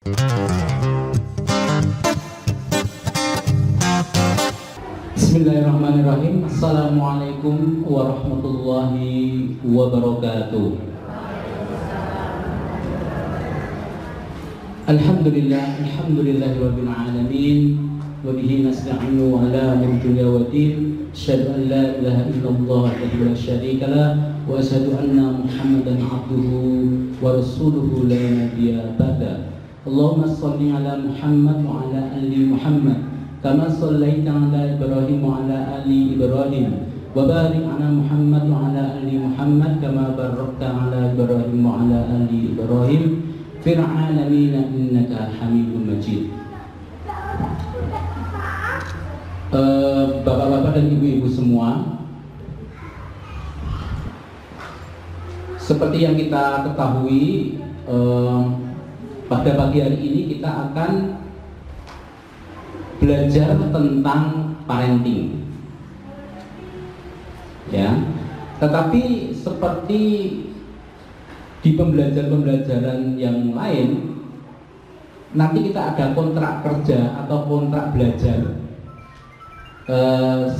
Bismillahirrahmanirrahim. Assalamualaikum warahmatullahi wabarakatuh. Alhamdulillahirabbil alamin wa bihi nasta'inu ala umuri dunya waddin. Asyhadu an la ilaha illallah wahdahu la syarika lah wa asyhadu anna Muhammadan abduhu wa rasuluhu la nabiyya ba'da. Allahumma shalli ala Muhammad wa ala ali Muhammad kama shallaita ala Ibrahim wa ala ali Ibrahim wa barik ala Muhammad wa ala ali Muhammad kama barakta ala Ibrahim wa ala ali Ibrahim fil alamin innaka Hamidum Majid. Bapak-bapak dan ibu-ibu semua, seperti yang kita ketahui, pada pagi hari ini kita akan belajar tentang parenting, ya. Tetapi seperti di pembelajaran yang lain, nanti kita ada kontrak kerja atau kontrak belajar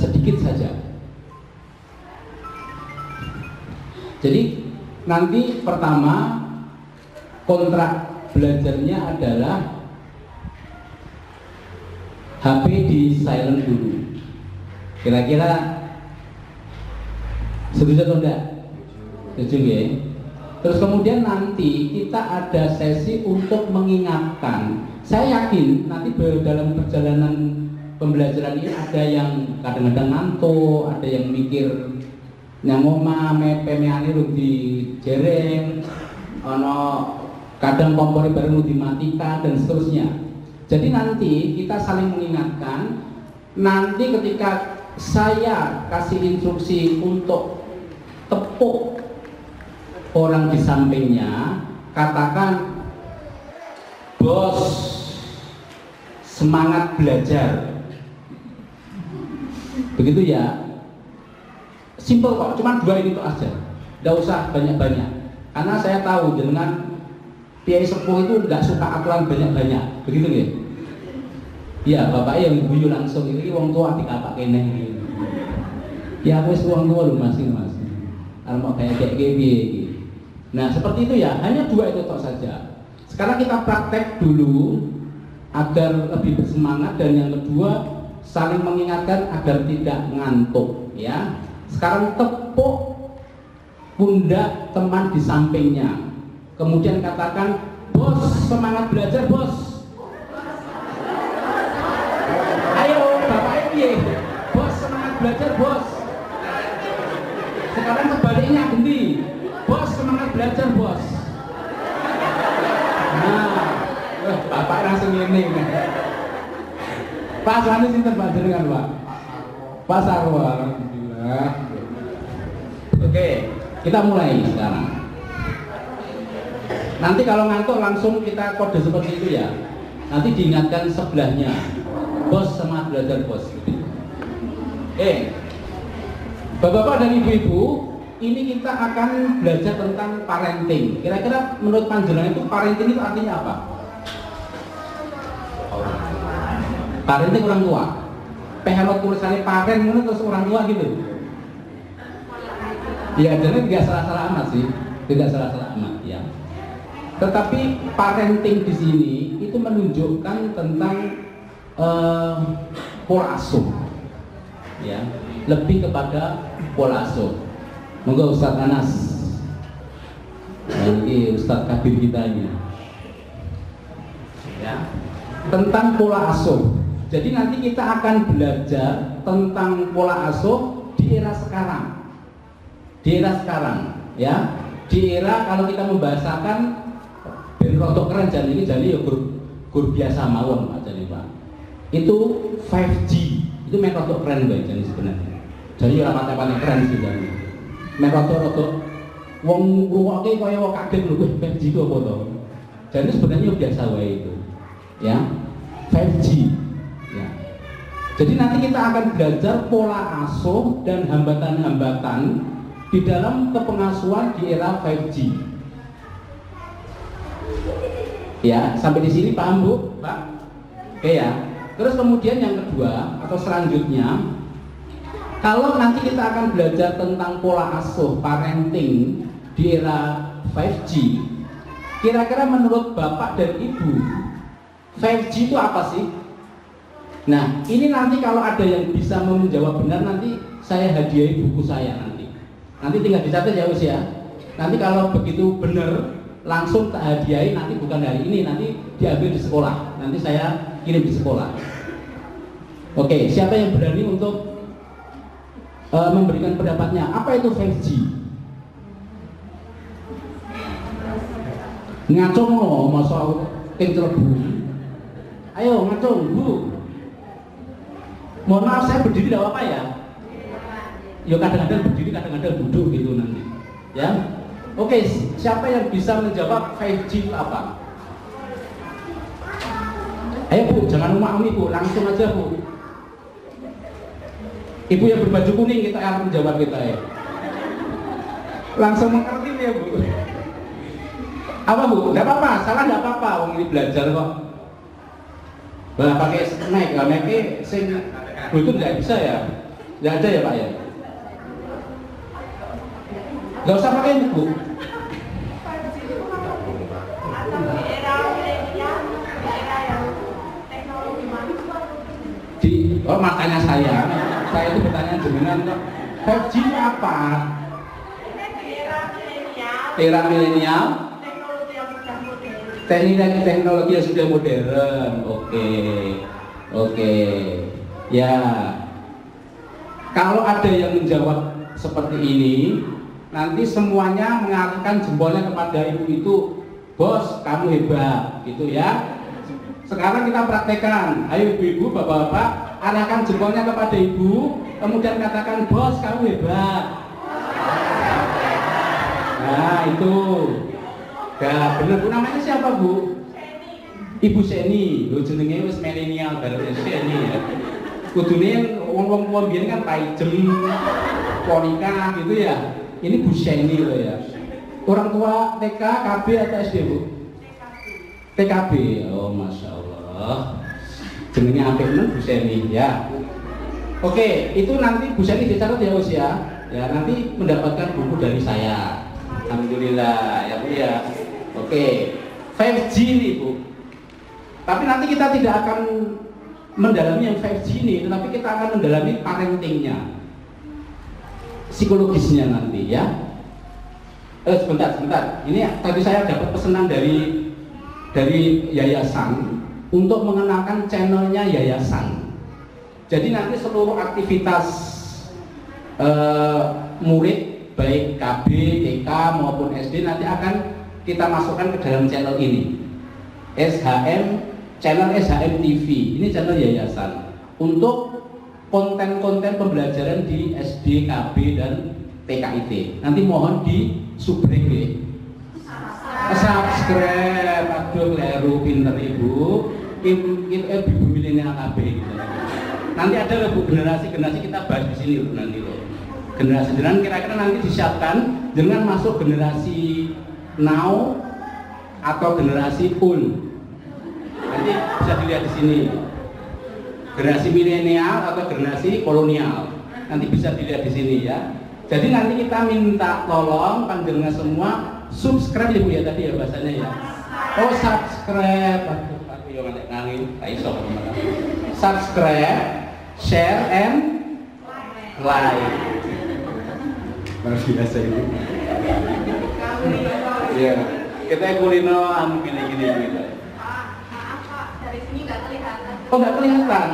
sedikit saja. Jadi nanti pertama kontrak belajarnya adalah HP di silent dulu. Kira-kira setuju atau enggak? Setuju ya? Terus kemudian nanti kita ada sesi untuk mengingatkan. Saya yakin nanti dalam perjalanan pembelajaran ini ada yang kadang-kadang ngantuk, ada yang mikir nyangoma mepemeane lu di jereng, kadang kompornya baru dimatikan dan seterusnya. Jadi nanti kita saling mengingatkan. Nanti ketika saya kasih instruksi untuk tepuk orang di sampingnya, katakan, bos, semangat belajar. Begitu ya. Simple kok, cuma dua itu aja. Tidak usah banyak-banyak. Karena saya tahu dengan Kiai sepuh itu nggak suka aturan banyak-banyak. Begitu ya? Ya, bapak yang guyu langsung ini wong tua dikapak kene. Ya wis wong tua lu masing. Kalau mau kayak gini. Nah, seperti itu ya, hanya dua itu tok saja. Sekarang kita praktek dulu agar lebih bersemangat, dan yang kedua saling mengingatkan agar tidak ngantuk, ya. Sekarang tepuk pundak teman di sampingnya. Kemudian katakan, bos, semangat belajar, bos. Bos, semangat belajar, bos. Sekarang sebaliknya ganti, bos, semangat belajar, bos. Nah, bapak langsung ini. Pak Sani sinten Pak jenengan, Pak? Pak Sarwa, alhamdulillah. Oke, kita mulai sekarang. Nanti kalau ngantuk langsung kita kode seperti itu ya. Nanti diingatkan sebelahnya, bos, semangat belajar, bos. Bapak-bapak dan ibu-ibu, ini kita akan belajar tentang parenting. Kira-kira menurut panjenengan itu parenting itu artinya apa? Parenting orang tua. Pehelot tulisannya parent terus orang tua gitu. Ya, jadi tidak salah-salah amat sih, tidak salah-salah amat ya. Tetapi parenting di sini itu menunjukkan tentang pola asuh, ya, lebih kepada pola asuh. Monggo Ustadz Anas, ini Ustadz Kabir kita ini, ya, tentang pola asuh. Jadi nanti kita akan belajar tentang pola asuh di era sekarang. Di era sekarang, ya. Di era kalau kita membahasakan ben rodok keren jadi ya gur biasa mawon Pak jadi Pak. Itu 5G. Itu main rodok keren Pak jadi sebenarnya. Jadi ora patek-patek keren sih jadi. Main rodok wong ngrungokke kaya wong kaget lho 5G itu apa to. Jadi sebenarnya biasa wae itu. Ya. 5G. Ya. Jadi nanti kita akan belajar pola asuh dan hambatan-hambatan di dalam kepengasuhan di era 5G. Ya, sampai di sini paham Bu, Pak? Oke ya. Terus kemudian yang kedua atau selanjutnya, kalau nanti kita akan belajar tentang pola asuh parenting di era 5G, kira-kira menurut Bapak dan Ibu, 5G itu apa sih? Nah, ini nanti kalau ada yang bisa menjawab benar, nanti saya hadiahi buku saya nanti. Nanti tinggal dicatat ya Us ya. Nanti kalau begitu benar, langsung tak hadiahi, nanti bukan hari ini, nanti diambil di sekolah. Nanti saya kirim di sekolah. Oke, siapa yang berani untuk memberikan pendapatnya? Apa itu 5G? Ngacung loh, masa tim celebu. Ayo ngacung, Bu. Mohon maaf saya berdiri tidak apa-apa ya. Ya kadang-kadang berdiri, kadang-kadang duduk gitu nanti. Ya. Oke, siapa yang bisa menjawab 5G itu apa? Ayo Bu, jangan umami Bu, langsung aja Bu. Ibu yang berbaju kuning kita akan menjawab kita ya. Langsung mengerti ya Bu. Apa Bu? Tidak apa-apa, salah tidak apa-apa, wong ini belajar kok. Bah, pakai mic, mic-nya sing Bluetooth tidak bisa ya? Tidak ada ya Pak ya? Nggak usah pakai ini Bu. Oh makanya saya itu bertanya dengan 5G itu apa? Era milenial. Teknologi yang sudah modern. Oke. Ya. Kalau ada yang menjawab seperti ini, nanti semuanya mengarahkan jempolnya kepada ibu itu. Bos, kamu hebat, gitu ya. Sekarang kita praktekkan. Ayo ibu-ibu, bapak-bapak, arahkan jempolnya kepada ibu, kemudian katakan, bos, kamu hebat. Nah, itu. Nah, bener Bu, namanya siapa Bu? Ibu Seni. Lho jenenge wis milenial baru Seni ya. Kudune wong-wong biyen kan paijem, ponika gitu ya. Ini Bu Seni loh ya. Orang tua TK, KB atau SD Bu? TKB. Oh, Masya Allah. Jenenge apik men Bu Seni ya. Oke, itu nanti Bu Seni dicatat ya Us ya. Ya, nanti mendapatkan buku dari saya. Alhamdulillah ya Bu ya. Oke, 5G ini Bu. Tapi nanti kita tidak akan mendalami yang 5G ini, tetapi kita akan mendalami parentingnya, psikologisnya nanti ya. Sebentar. Ini tadi saya dapat pesanan dari yayasan untuk mengenalkan channelnya yayasan. Jadi nanti seluruh aktivitas murid baik KB, TK maupun SD nanti akan kita masukkan ke dalam channel ini. Channel SHM TV. Ini channel yayasan untuk konten-konten pembelajaran di SD, KB dan TKIT. Nanti mohon di subscribe. Subscribe. Aduh, kleru pinter Ibu. Ibu milenial KB gitu. Nanti ada loh Bu, generasi kita bahas di sini loh nanti loh. Generasi dengan kira-kira nanti disiapkan dengan masuk generasi now atau generasi old. Nanti bisa dilihat di sini. Generasi milenial atau generasi kolonial. Nanti bisa dilihat di sini ya. Jadi nanti kita minta tolong panjenengan semua subscribe Ibu ya tadi ya bahasanya ya. Oh, subscribe. Aku yo ngantek ngangin, ta iso teman-teman. Subscribe, share and like. Luar biasa ini. Iya, kita kulino gini gitu. Dari sini nggak kelihatan. Oh nggak kelihatan.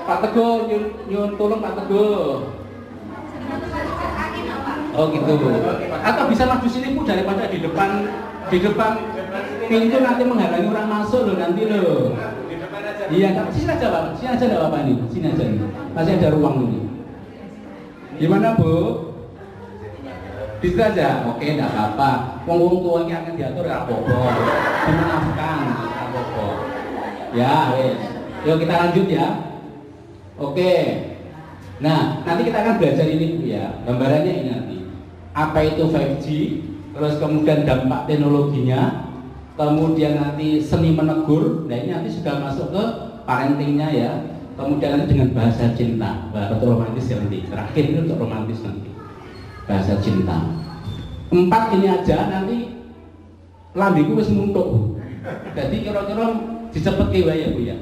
Pak Teguh, nyun tolong Pak Teguh. Oh gitu. Atau bisa maju sini Bu daripada di depan pintu nanti menghalangi orang masuk loh nanti loh. Di depan aja. Iya, sini aja Pak. Sini aja enggak apa-apa nih. Sini aja nih. Masih ada ruang ini. Gimana Bu? Di situ aja. Oke, enggak apa-apa. Wong tuanya akan diatur enggak apa-apa. Dimaafkan enggak apa-apa. Ya, wes. Yuk kita lanjut ya. Oke. Nah, nanti kita akan belajar ini Bu ya. Gambarannya ini nanti. Apa itu 5G? Terus kemudian dampak teknologinya. kemudian nanti seni menegur. Nah ini nanti sudah masuk ke parentingnya ya. Kemudian nanti dengan bahasa cinta, bahasa romantis ya nanti. Terakhir ini untuk romantis nanti, bahasa cinta. 4 ini aja nanti lambiku wis muntuk. Jadi kira-kira dicepetke wae ya Bu ya.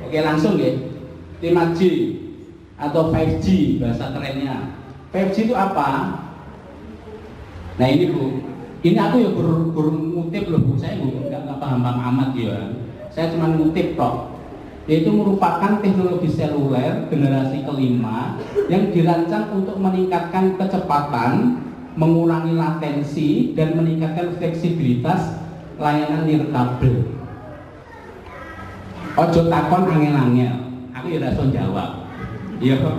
Oke langsung ya. 5G atau 5G bahasa kerennya. 5G itu apa? Nah ini Bu, ini aku ya ngutip loh Bu, saya nggak paham-paham amat ya. Saya cuma ngutip kok. Yaitu merupakan teknologi seluler generasi kelima yang dirancang untuk meningkatkan kecepatan, mengurangi latensi, dan meningkatkan fleksibilitas layanan nirkabel. Ojo takon angel-angel, aku ya langsung jawab. Iya kok.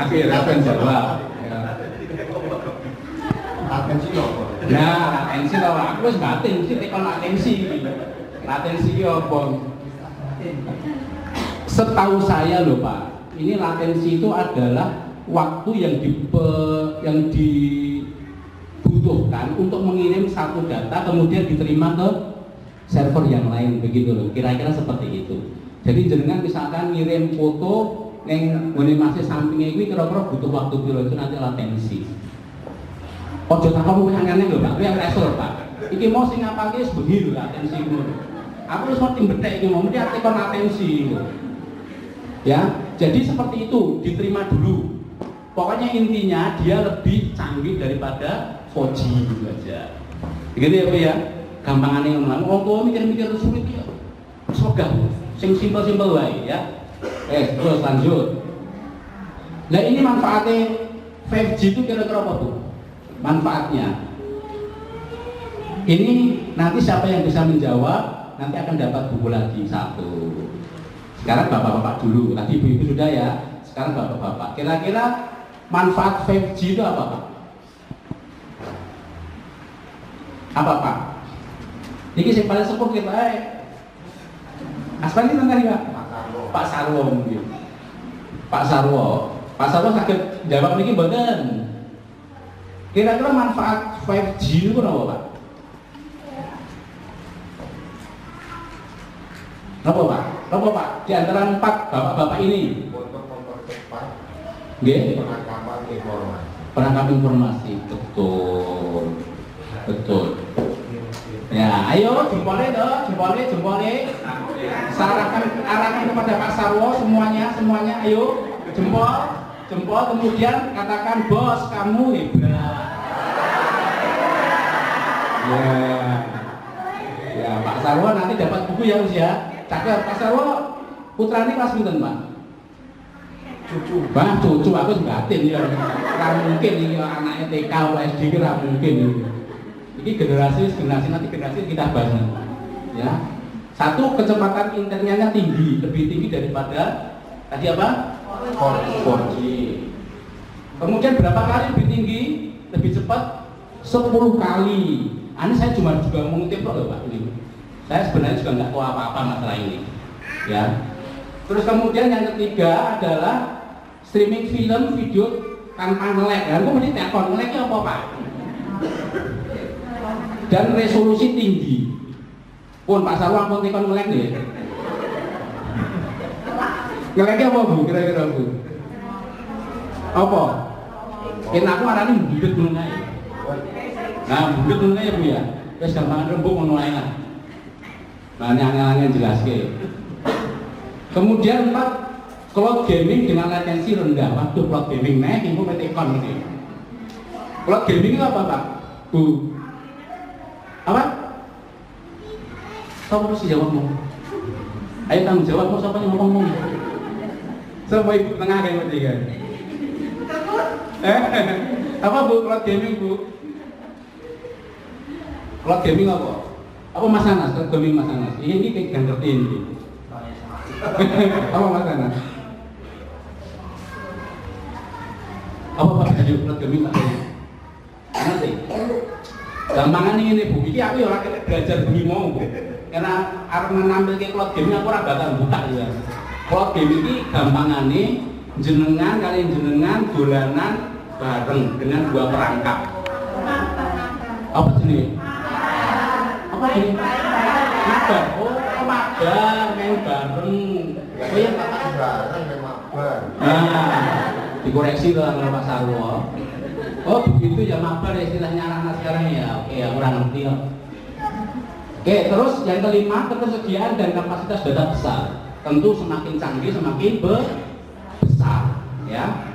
Aku ya langsung jawab. Latensi apa? Nah, latensi tau aku wis batin sih tekon latensi. Latensi ki apa? Setahu saya loh Pak, ini latensi itu adalah waktu yang dibutuhkan untuk mengirim satu data kemudian diterima ke server yang lain begitu loh. Kira-kira seperti itu. Jadi jenengan misalkan ngirim foto yang masih sampingnya ini kira-kira butuh waktu piro itu nanti latensi. Ojo takon kuwi angane lho Pak, kuwi yang resor Pak. Iki mau sing ngapalke wis bengi lho latensi ngono. Aku wis ngerti bethek iki mau mesti tekon latensi lho. Ya, jadi seperti itu diterima dulu. Pokoknya intinya dia lebih canggih daripada 4G gitu aja. Begitu ya Bu ya. Gampangane ngomong, wong tuwa mikir-mikir sulit ya. Wegah, sing simpel-simpel wae ya. Terus lanjut. Nah ini manfaatnya 5G itu kira-kira apa tuh? Manfaatnya. Ini nanti siapa yang bisa menjawab nanti akan dapat buku lagi satu. Sekarang bapak-bapak dulu, tadi ibu-ibu sudah ya. Sekarang bapak-bapak. Kira-kira manfaat 5G itu apa Pak? Apa Pak? Ini yang paling sepuh kita. Aspan ini tentang Pak? Pak Sarwo mungkin. Pak Sarwo sakit jawab ini mboten. Kira-kira manfaat 5G itu apa Pak? Apa Pak? Di antara 4 bapak-bapak ini. Untuk mempercepat Nggih. penangkapan informasi. Perangkap informasi, betul. Ya, ayo jempolnya jempolnya. Arahkan kepada Pak Sarwo semuanya, ayo jempol, kemudian katakan bos kamu hebat. Ya, Pak Sarwo nanti dapat buku ya usia. Cakep, Pak Sarwo putrane kelas pinten Pak? Cucu aku sebatin ya. Ora mungkin iki anaknya TK atau SD ora mungkin iki. Ini generasi nanti kita bahas. Ya. Satu, kecepatan internetnya tinggi, lebih tinggi daripada tadi apa? 4G. Kemudian berapa kali lebih tinggi? Lebih cepat? 10 kali. Ini saya juga mengutip loh Pak ini. Saya sebenarnya juga nggak tahu apa-apa masalah ini. Ya. Terus kemudian yang ketiga adalah streaming film, video tanpa nge-lag. Aku mesti telepon nge-lagnya apa Pak? Dan resolusi tinggi. Pun Pak Sarwo ampun tekan nge-lag nih. Nge-lagnya apa Bu? Kira-kira Bu? Apa? Aku arane mbudut ngono ae. Nah, mbudut ngono ae Bu ya. Wis gampang rembug ngono ae lah. Nah, angel-angel jelaske. Kemudian 4, cloud gaming dengan latensi rendah. Waktu cloud gaming naik, ibu metekon ini. Cloud gaming itu apa Pak? Bu? Apa? Siapa mesti jawabmu? Ayo tanggung jawab, mau siapa yang ngomong? Siapa ibu tengah kayak bertiga? Apa Bu? Cloud gaming Bu? Cloud gaming apa? Apa Mas Anas? Cloud gaming Mas Anas? Ini kayak gak ngerti ini. Apa Mas Anas? Apa Pak? Jadi cloud gaming Pak? Nanti. Gampangan ini Bu, ini aku ya orang belajar begini mau Bu. Karena arep nampil ke cloud gaming aku ora bakal buka ya. Cloud gaming ini gampangannya jenengan kalian jenengan dolanan bareng dengan 2 perangkap. Apa jenis? Apa Apa gini? Mabar. Oh, mabar, main bareng. Oh ya, Pak. Bareng memang bar. Nah, dikoreksi loh sama Pak Sarwo. Oh begitu ya, mabar istilahnya anak-anak sekarang ya. Oke, ya kurang ngerti ya. Oke, terus yang kelima, ketersediaan dan kapasitas data besar. Tentu semakin canggih semakin besar, ya.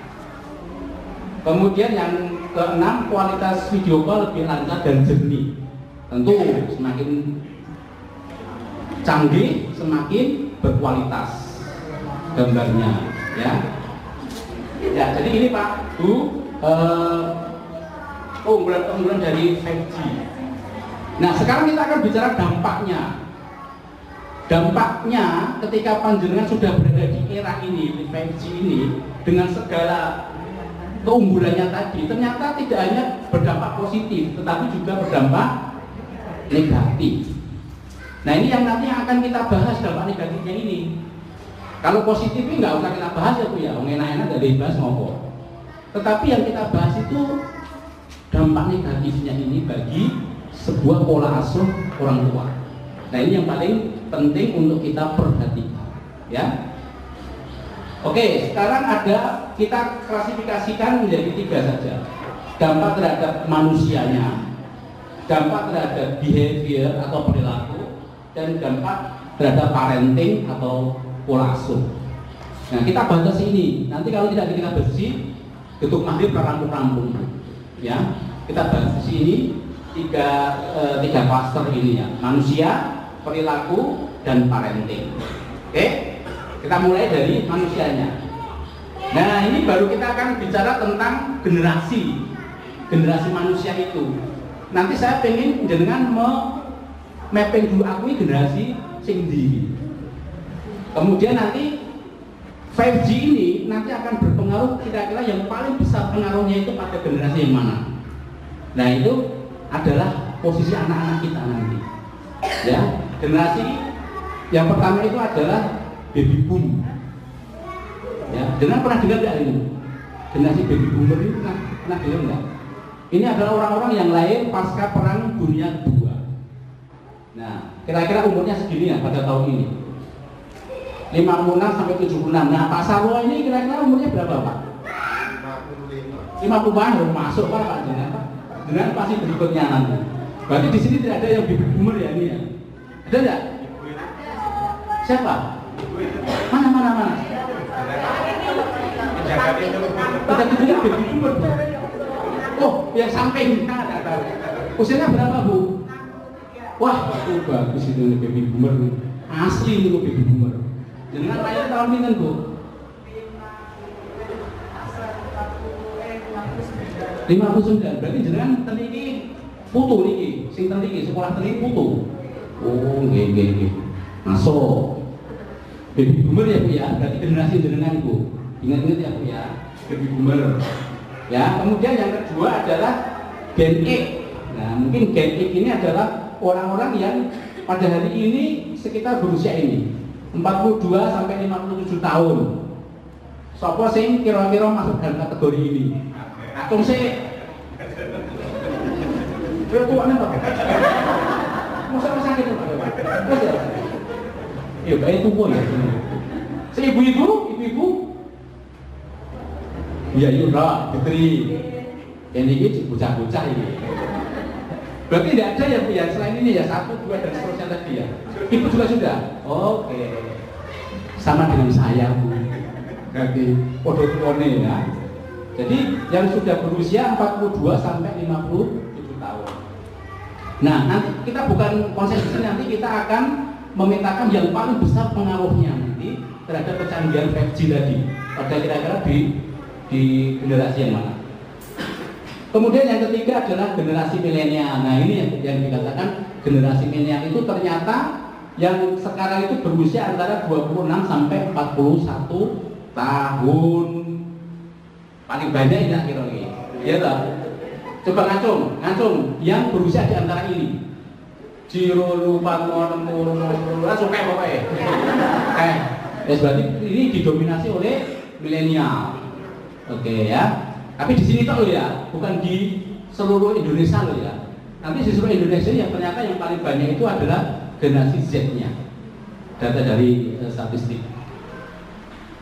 Kemudian yang keenam, kualitas video call lebih lancar dan jernih. Tentu semakin canggih semakin berkualitas gambarnya, ya. Ya, jadi ini Pak Bu, keunggulan dari 5G. Nah, sekarang kita akan bicara dampaknya. Dampaknya ketika panjenengan sudah berada di era ini, di 5G ini, dengan segala keunggulannya tadi, ternyata tidak hanya berdampak positif, tetapi juga berdampak negatif. Nah, ini yang nanti akan kita bahas dampak negatifnya ini. Kalau positifnya nggak usah kita bahas ya Bu ya, enak-enak dari bahas ngopo. Tetapi yang kita bahas itu dampak negatifnya ini bagi sebuah pola asuh orang tua. Nah, ini yang paling penting untuk kita perhatikan, ya. Oke, sekarang kita klasifikasikan menjadi 3 saja. Dampak terhadap manusianya, dampak terhadap behavior atau perilaku, dan dampak terhadap parenting atau pola asuh. Nah, kita batasi ini. Nanti kalau tidak kita bersih, getuk maghrib rampung-rampung, ya. Kita batasi ini tiga klaster ini ya: manusia, perilaku, dan parenting. Oke, kita mulai dari manusianya. Nah, ini baru kita akan bicara tentang generasi manusia itu. Nanti saya pengen dengan mapping dulu aku generasi sing ndi. Kemudian nanti 5G ini nanti akan berpengaruh kira-kira yang paling besar pengaruhnya itu pada generasi yang mana. Nah, itu adalah posisi anak-anak kita nanti. Ya, generasi yang pertama itu adalah baby boom. Ya, dengan pernah dengar nggak ini? Generasi baby boomer itu pernah dengar nggak? Ini adalah orang-orang yang lahir pasca perang dunia kedua. Nah, kira-kira umurnya segini ya pada tahun ini. 56 sampai 76. Nah, Pak Sarwo ini kira-kira umurnya berapa, Pak? 55. 50-an belum masuk Pak dengan pasti berikutnya nanti. Berarti di sini tidak ada yang baby boomer ya ini ya. Ada enggak? Siapa? Mana? Kita baby boomer. Oh, yang samping. Usianya berapa, Bu? Wah, itu bagus itu baby boomer. Asli itu baby boomer. Dengan lahir tahun pinten, Bu? 59. Berarti jenengan teliki putu niki, sing teliki sekolah teliki putu. Oh, nggih. Masuk. Baby boomer ya Bu ya, berarti generasi jenengan Bu. Ingat-ingat ya Bu ya, baby boomer. Ya, kemudian yang kedua adalah Gen X. Nah, mungkin Gen X ini adalah orang-orang yang pada hari ini sekitar berusia ini 42 sampai 57 tahun. Sopo sing kira-kira masuk dalam kategori ini? Atung sih. Kowe tuane to. Masa sakit to. Ya bae tuwa ya. Si ibu-ibu. Ya Yura, Fitri. Yang ini bocah-bocah ini. Berarti tidak ada ya Bu ya, selain ini ya 1, 2 dan seterusnya tadi ya. Ibu juga sudah? Oke. Sama dengan saya Bu. Berarti podo tuane ya. Jadi yang sudah berusia 42 sampai 57 tahun. Nah, nanti kita bukan konsen di sini, nanti kita akan memetakan yang paling besar pengaruhnya nanti terhadap kecanggihan 5G tadi. Pada kira-kira di generasi yang mana? Kemudian yang ketiga adalah generasi milenial. Nah, ini yang dikatakan generasi milenial itu ternyata yang sekarang itu berusia antara 26 sampai 41 tahun. Paling banyak ini kira-kira. Ya toh? Coba ngacung yang berusia di antara ini. Jiro lupa langsung kayak pokoknya. Berarti ini didominasi oleh milenial. Oke ya. Tapi di sini tuh ya, bukan di seluruh Indonesia loh ya. Nanti di seluruh Indonesia yang ternyata yang paling banyak itu adalah generasi Z-nya. Data dari statistik.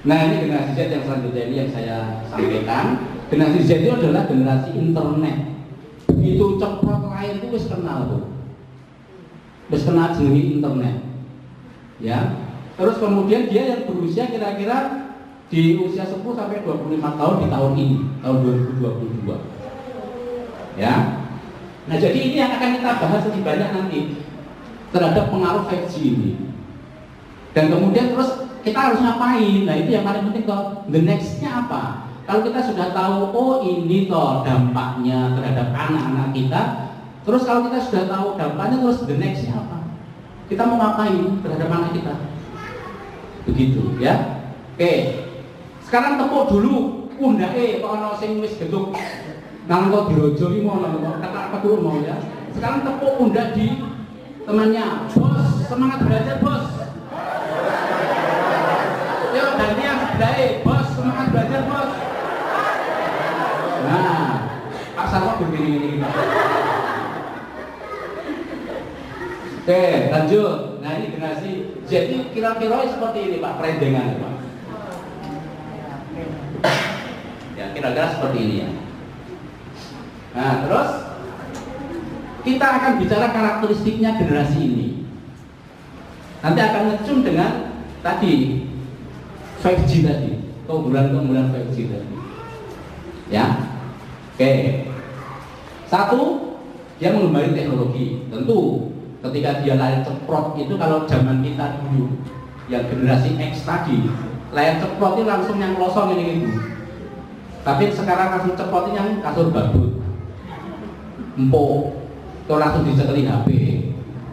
Nah ini generasi Z yang selanjutnya ini yang saya sampaikan. Generasi Z itu adalah generasi internet. Begitu cepat lain itu wis kenal tuh. Wis kenal jenenge internet. Ya. Terus kemudian dia yang berusia kira-kira di usia 10 sampai 25 tahun di tahun ini, tahun 2022. Ya. Nah, jadi ini yang akan kita bahas lebih banyak nanti terhadap pengaruh 5G ini. Dan kemudian terus kita harus ngapain? Nah, itu yang paling penting kok. The next-nya apa? Kalau kita sudah tahu, oh ini toh dampaknya terhadap anak-anak kita. Terus kalau kita sudah tahu dampaknya, terus the next-nya apa? Kita mau ngapain terhadap anak kita? Begitu, ya. Oke. Sekarang tepuk dulu pundake kok ana sing wis geduk. Nang kok dirojo iki mau kata dulu mau ya. Sekarang tepuk pundak di temannya. Bos, semangat belajar, Bos. Yuk, ganti yang sebelah, Bos, semangat belajar, Bos. Nah, Pak Sarwo begini kita. Oke, lanjut. Nah, ini generasi jadi kira-kira seperti ini Pak, perendengan Pak. Ya, kira-kira seperti ini ya. Nah, terus kita akan bicara karakteristiknya generasi ini. Nanti akan ngecum dengan tadi 5G tadi, keunggulan-keunggulan 5G tadi. Ya. Oke. Satu, dia mengembali teknologi. Tentu ketika dia layar ceprot itu kalau zaman kita dulu yang generasi X tadi, layar ceprot itu langsung yang losong ini gitu. Tapi sekarang langsung ceprot ini yang kasur babut. Empuk, itu langsung dicekeli HP,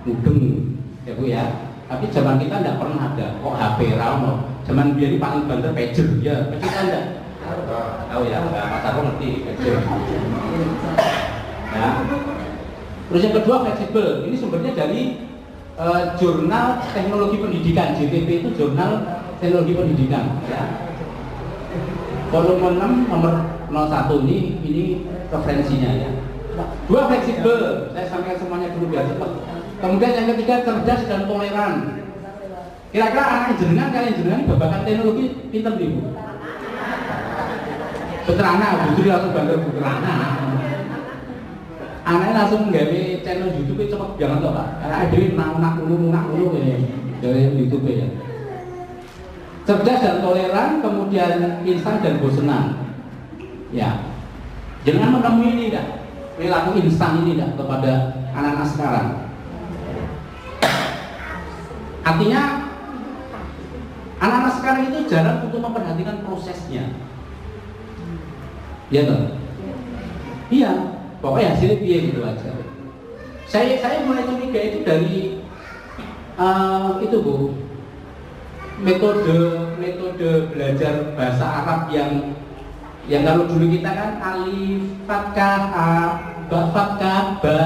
mudeng, ya Bu ya. Tapi zaman kita tidak pernah ada kok HP rano. Zaman dia ini paling banter pager, ya pager kan enggak? Tahu ya, Mas Arwo ngerti pager. Ya. Terus yang kedua fleksibel. Ini sumbernya dari Jurnal Teknologi Pendidikan. JTP itu Jurnal Teknologi Pendidikan. Ya. Volume 6 nomor 01 ini referensinya ya. Dua fleksibel, saya sampaikan semuanya dulu biar cepat. Kemudian yang ketiga cerdas dan toleran. Kira-kira anak jenengan kalian jenengan babakan teknologi pinter nih Bu. Beterana, justru langsung bangga beterana. Anaknya langsung nggawe channel YouTube cepet jangan kok Pak. Karena dhewe nak ulu ini dari YouTube ya. Cerdas dan toleran, kemudian instan dan bosenan. Ya. Jangan menemui ini enggak? Perilaku instan ini enggak kepada anak-anak sekarang. Artinya anak-anak sekarang itu jarang untuk memperhatikan prosesnya. Iya toh? Iya, pokoknya hasilnya piye gitu aja. Saya mulai curiga itu dari itu Bu, metode belajar bahasa Arab yang kalau dulu kita kan alif, fatkah, a, ba, fatkah, ba,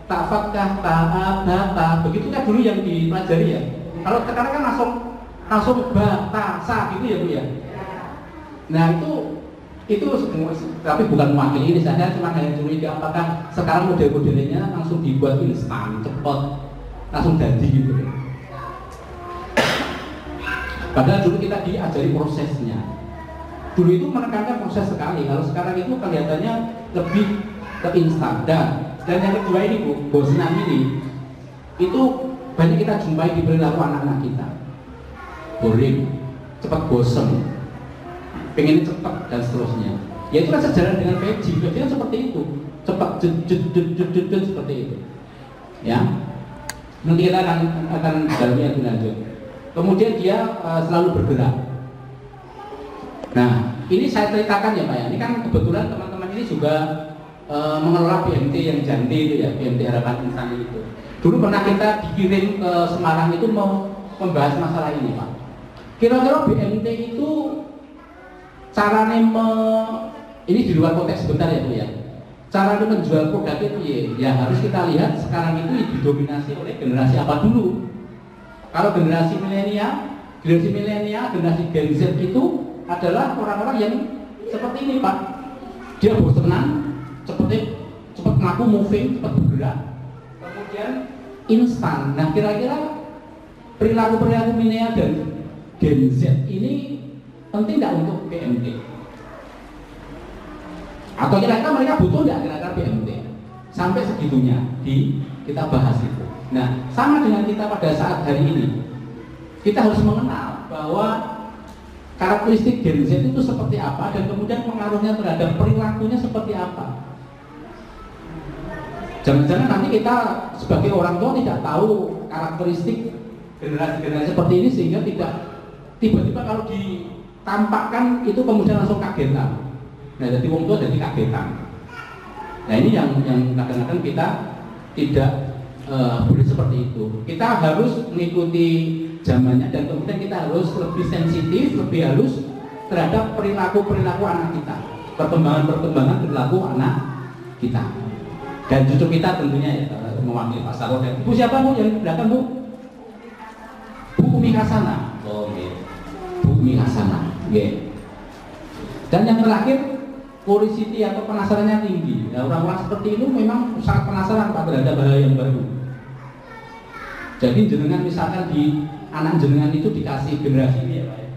ta, fatkah, ta, a, ba, ta, begitu kan dulu yang dipelajari ya. Kalau sekarang kan langsung ba, ta, sa gitu ya Bu ya. Nah itu semua, tapi bukan mewakili ini, saya cuma hanya curiga apakah sekarang model-modelnya langsung dibuat instan, cepat, langsung jadi gitu. Padahal dulu kita diajari prosesnya. Dulu itu menekankan proses sekali, kalau sekarang itu kelihatannya lebih ke instan. Dan yang kedua ini Bu, bosenan ini itu banyak kita jumpai di perilaku anak-anak kita. Boring, cepat bosen, pengen cepat dan seterusnya. Ya itu kan sejalan dengan 5G. 5G kan seperti itu, cepat jed seperti itu. Ya, nanti kita akan dalamnya lebih lanjut. Kemudian dia selalu bergerak. Nah, ini saya ceritakan ya Pak ya. Ini kan kebetulan teman-teman ini juga mengelola BMT yang Janti itu ya, BMT Harapan Insani itu. Dulu pernah kita dikirim ke Semarang itu mau membahas masalah ini Pak. Kira-kira BMT itu caranya ini di luar konteks sebentar ya Bu ya. Cara menjual produk itu ya harus kita lihat sekarang itu didominasi oleh generasi apa dulu. Kalau generasi milenial, generasi Gen Z itu adalah orang-orang yang seperti ini Pak. Dia bosenan, cepat ngaku moving, cepat bergerak, kemudian instan. Nah, kira-kira perilaku-perilaku milenial dan Gen Z ini penting nggak untuk PMT? Atau kira-kira mereka butuh nggak kira-kira PMT? Sampai segitunya kita bahas itu. Nah, sama dengan kita pada saat hari ini, kita harus mengenal bahwa karakteristik Gen Z itu seperti apa dan kemudian pengaruhnya terhadap perilakunya seperti apa. Jangan-jangan nanti kita sebagai orang tua tidak tahu karakteristik generasi-generasi seperti ini sehingga tidak tiba-tiba kalau ditampakkan itu kemudian langsung kagetan. Nah, jadi wong tua jadi kagetan. Nah, ini yang kadang-kadang kita tidak boleh seperti itu. Kita harus mengikuti zamannya dan kemudian kita harus lebih sensitif, lebih halus terhadap perilaku-perilaku anak kita, perkembangan perilaku anak kita. Dan cucu kita tentunya ya, mewakili Pak Sarwo. Dan Ibu siapa Bu yang di belakang Bu? Bu Umi Hasana. Oh, okay. Bu Umi Hasana. Yeah. Dan yang terakhir, curiosity atau penasarannya tinggi. Nah, orang-orang seperti itu memang sangat penasaran Pak terhadap hal yang baru. Jadi jenengan misalkan di anak jenengan itu dikasih generasi ini ya Pak ya,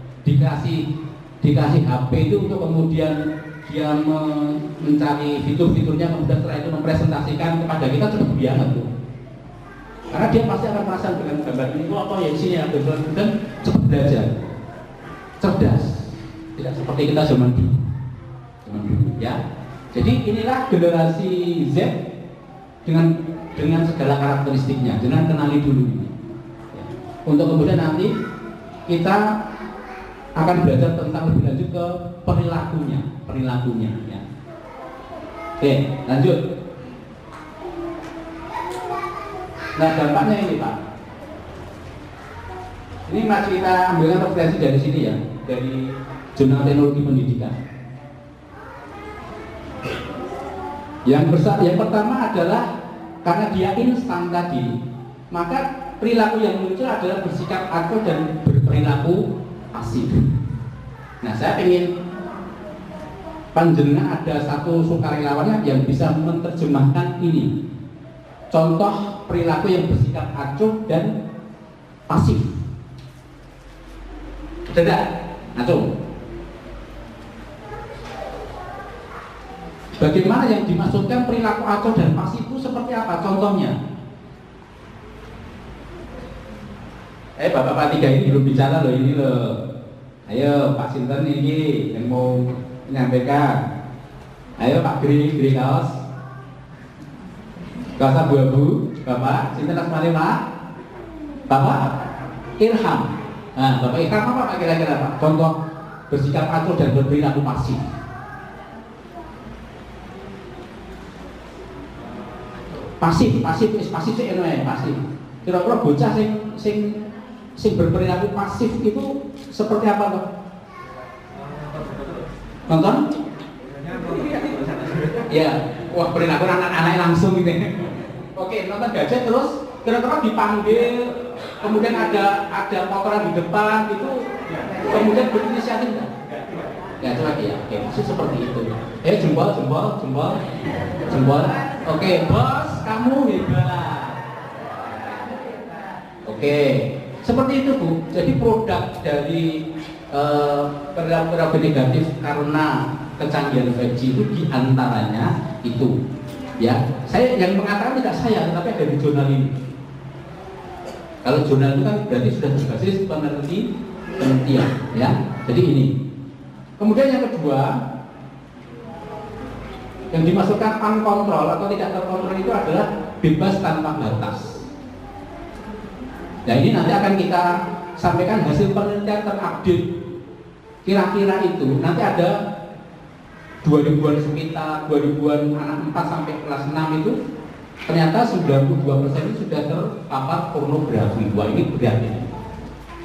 dikasih HP itu untuk kemudian dia mencari fitur-fiturnya, kemudian setelah itu mempresentasikan kepada kita cukup biasa tuh. Karena dia pasti akan merasa dengan gambar ini itu apa ya isinya, dan cepat belajar, cerdas, tidak seperti kita zaman dulu ya. Jadi inilah generasi Z dengan segala karakteristiknya, jangan kenali dulu ini. Untuk kemudian nanti kita akan belajar tentang lebih lanjut ke perilakunya ya. Oke, lanjut. Nah, dampaknya ini Pak. Ini masih kita ambilkan referensi dari sini ya, dari Jurnal Teknologi Pendidikan. Yang pertama adalah karena dia instan tadi, maka perilaku yang muncul adalah bersikap acuh dan berperilaku pasif. Nah, saya ingin panjenengan ada satu sukarelawannya yang bisa menerjemahkan ini. Contoh perilaku yang bersikap acuh dan pasif. Tidak, acuh. Bagaimana yang dimaksudkan perilaku acuh dan pasif itu seperti apa? Contohnya? Bapak-bapak tiga ini belum bicara loh ini loh. Ayo Pak Sinten ini yang mau menyampaikan. Ayo Pak Gri kaos. Kaos abu-abu. Bapak Sinten Asmani Pak. Bapak Irham. Nah, Bapak Irham apa Pak kira-kira Pak? Contoh bersikap acuh dan berperilaku pasif. Pasif sih eno pasif. Kira-kira bocah sing berperilaku pasif itu seperti apa toh? Nonton? Ya, wah perilaku anak-anak langsung gitu. Oke, nonton gadget terus kira-kira dipanggil, kemudian ada kotoran di depan gitu, kemudian berinisiatif enggak? Ya, coba ya. Oke, maksud seperti itu. Jempol. Oke, bos, kamu hebat. Oke, seperti itu Bu. Jadi produk dari perilaku negatif karena kecanggihan 5G itu diantaranya itu. Ya, saya yang mengatakan tidak saya, tetapi ada di jurnal ini. Kalau jurnal itu kan berarti sudah berbasis penelitian, ya. Jadi ini. Kemudian yang kedua, yang dimasukkan uncontrol atau tidak terkontrol itu adalah bebas tanpa batas. Nah, ini nanti akan kita sampaikan hasil penelitian terupdate. Kira-kira itu nanti ada 2000-an sekitar 2000-an anak 4 sampai kelas 6 itu ternyata 92% itu sudah terpapar pornografi. Wah, ini berat ini.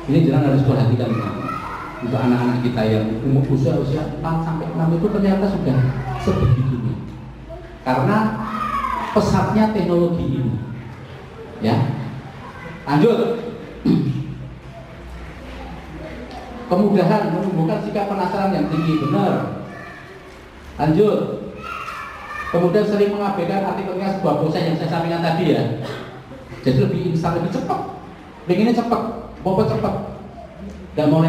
Ini jangan harus perhatikan ya. Untuk anak-anak kita yang umur usia 4 sampai 6 itu ternyata sudah sebegitunya. Karena pesatnya teknologi ini. Ya. Lanjut. Kemudahan menumbuhkan sikap penasaran yang tinggi, benar. Lanjut. Kemudian sering mengabaikan artikelnya sebuah proses yang saya sampaikan tadi ya. Jadi lebih instan, lebih cepat. Pengennya cepat, mau cepat. Dan mau